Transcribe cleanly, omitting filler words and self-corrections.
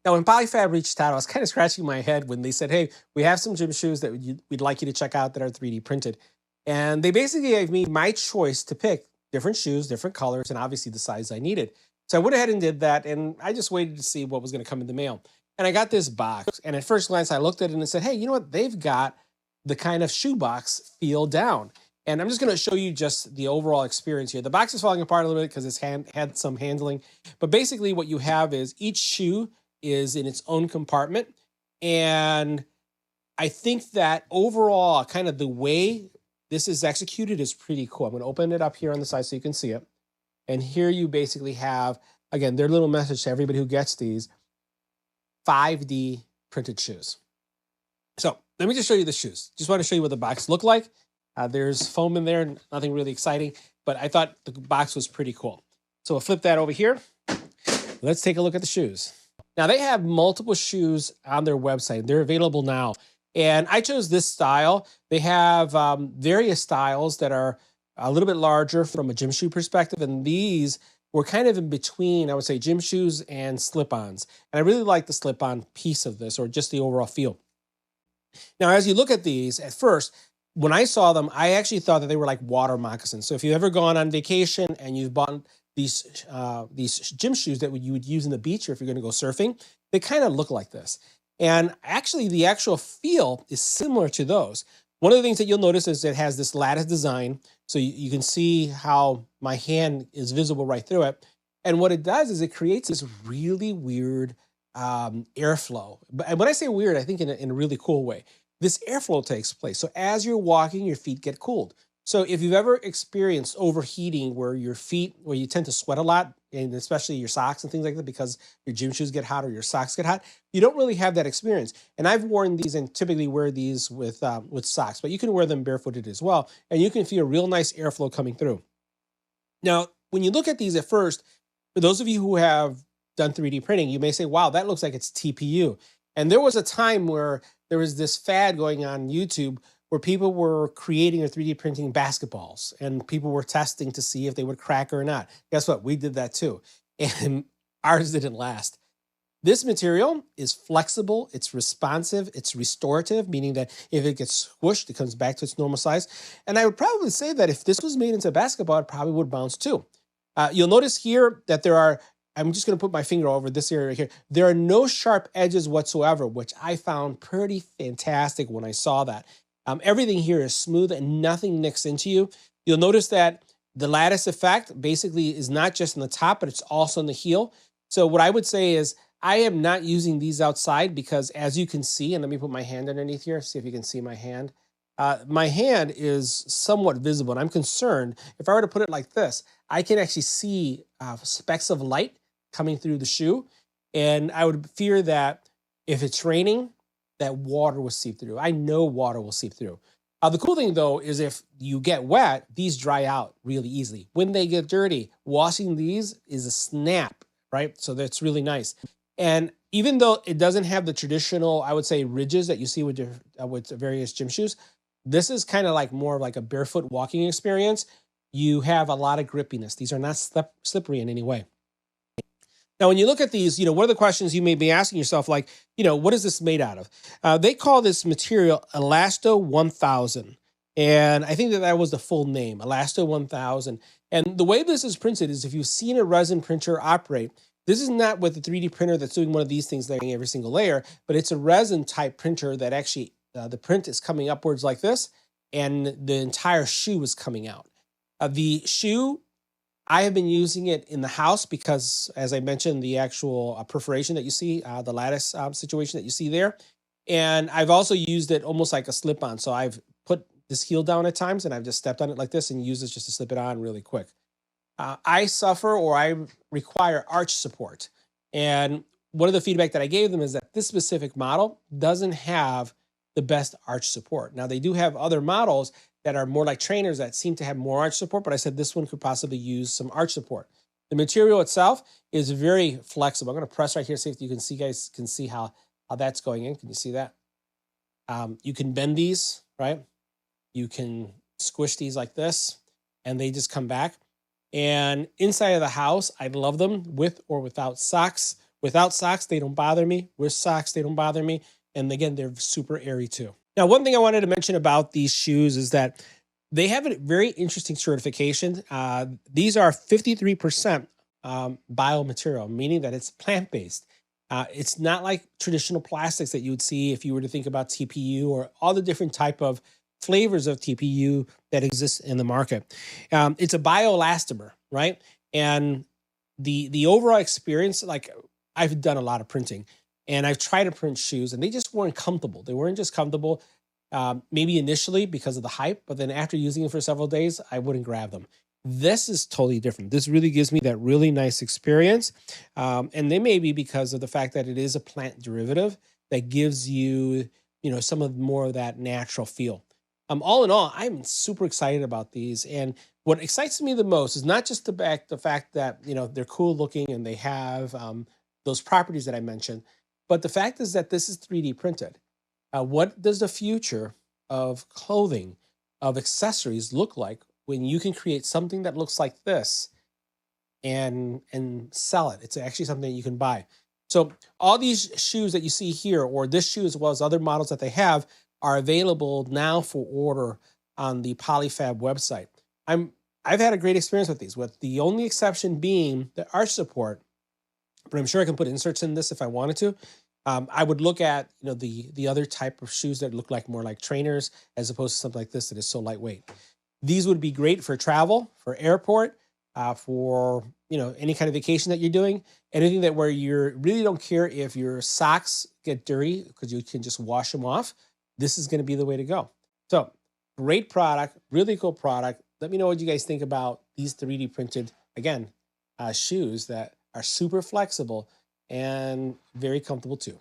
Now, when PollyFab reached out, I was kind of scratching my head when they said, hey, we have some gym shoes that we'd like you to check out that are 3D printed. And they basically gave me my choice to pick different shoes, different colors, and obviously the size I needed. So I went ahead and did that, and I just waited to see what was going to come in the mail. And I got this box, and at first glance, I looked at it and said, hey, you know what? They've got the kind of shoebox feel down. And I'm just going to show you just the overall experience here. The box is falling apart a little bit because it's had some handling. But basically what you have is each shoe is in its own compartment. And I think that overall, kind of the way this is executed is pretty cool. I'm going to open it up here on the side so you can see it. And here you basically have, again, their little message to everybody who gets these, 5D printed shoes. So let me just show you the shoes. Just want to show you what the box looked like. There's foam in there, nothing really exciting, but I thought the box was pretty cool. So we'll flip that over here. Let's take a look at the shoes. Now they have multiple shoes on their website. They're available now. And I chose this style. They have various styles that are a little bit larger from a gym shoe perspective. And these were kind of in between, I would say, gym shoes and slip-ons. And I really like the slip-on piece of this, or just the overall feel. Now, as you look at these, at first, when I saw them, I actually thought that they were like water moccasins. So if you've ever gone on vacation and you've bought these gym shoes that you would use in the beach, or if you're going to go surfing, they kind of look like this. And actually, the actual feel is similar to those. One of the things that you'll notice is it has this lattice design. So you can see how my hand is visible right through it. And what it does is it creates this really weird airflow. And when I say weird, I think in a really cool way. This airflow takes place. So as you're walking, your feet get cooled. So if you've ever experienced overheating where you tend to sweat a lot, and especially your socks and things like that, because your gym shoes get hot or your socks get hot, you don't really have that experience. And I've worn these and typically wear these with socks, but you can wear them barefooted as well. And you can feel real nice airflow coming through. Now, when you look at these at first, for those of you who have done 3D printing, you may say, wow, that looks like it's TPU. And there was a time where there was this fad going on YouTube where people were creating or 3D printing basketballs, and people were testing to see if they would crack or not. Guess what? We did that too. And ours didn't last. This material is flexible, it's responsive, it's restorative, meaning that if it gets squished, it comes back to its normal size. And I would probably say that if this was made into a basketball, it probably would bounce too. You'll notice here that I'm just going to put my finger over this area right here. There are no sharp edges whatsoever, which I found pretty fantastic when I saw that. Everything here is smooth and nothing nicks into you. You'll notice that the lattice effect basically is not just in the top, but it's also in the heel. So what I would say is I am not using these outside because, as you can see, and let me put my hand underneath here, see if you can see my hand. My hand is somewhat visible, and I'm concerned if I were to put it like this, I can actually see specks of light coming through the shoe. And I would fear that if it's raining, that water will seep through. I know water will seep through. The cool thing though is if you get wet, these dry out really easily. When they get dirty, washing these is a snap, right? So that's really nice. And even though it doesn't have the traditional, I would say, ridges that you see with various gym shoes, this is kind of like more like a barefoot walking experience. You have a lot of grippiness. These are not slippery in any way. Now, when you look at these, one of the questions you may be asking yourself, like, what is this made out of? They call this material Elasto 1000. And I think that was the full name, Elasto 1000. And the way this is printed is if you've seen a resin printer operate, this is not with a 3D printer that's doing one of these things layering every single layer, but it's a resin type printer that actually, the print is coming upwards like this, and the entire shoe is coming out. The shoe, I have been using it in the house because, as I mentioned, the actual perforation that you see, the lattice situation that you see there. And I've also used it almost like a slip-on. So I've put this heel down at times and I've just stepped on it like this and used it just to slip it on really quick. I require arch support. And one of the feedback that I gave them is that this specific model doesn't have the best arch support. Now, they do have other models that are more like trainers that seem to have more arch support, but I said this one could possibly use some arch support. The material itself is very flexible. I'm going to press right here, see if you guys can see how that's going in. Can you see that? You can bend these, right? You can squish these like this, and they just come back. And inside of the house, I love them with or without socks Without socks, they don't bother me. With socks, they don't bother me. And again, they're super airy too. Now, one thing I wanted to mention about these shoes is that they have a very interesting certification. These are 53% biomaterial, meaning that it's plant-based. It's not like traditional plastics that you would see if you were to think about TPU or all the different type of flavors of TPU that exist in the market. It's a bioelastomer, right? And the overall experience, like I've done a lot of printing and I've tried to print shoes and they just weren't comfortable. They weren't just comfortable, maybe initially because of the hype, but then after using it for several days, I wouldn't grab them. This is totally different. This really gives me that really nice experience. And they may be because of the fact that it is a plant derivative that gives you, some of more of that natural feel. All in all, I'm super excited about these. And what excites me the most is not just the fact that, they're cool looking and they have those properties that I mentioned, but the fact is that this is 3D printed. What does the future of clothing, of accessories look like when you can create something that looks like this and sell it? It's actually something that you can buy. So all these shoes that you see here, or this shoe as well as other models that they have, are available now for order on the PollyFab website. I've had a great experience with these, with the only exception being the arch support, but I'm sure I can put inserts in this if I wanted to. I would look at the other type of shoes that look like more like trainers as opposed to something like this that is so lightweight. These would be great for travel, for airport, for any kind of vacation that you're doing, anything that where you really don't care if your socks get dirty because you can just wash them off. This is going to be the way to go. So great product, really cool product. Let me know what you guys think about these 3D printed, again, shoes that are super flexible and very comfortable too.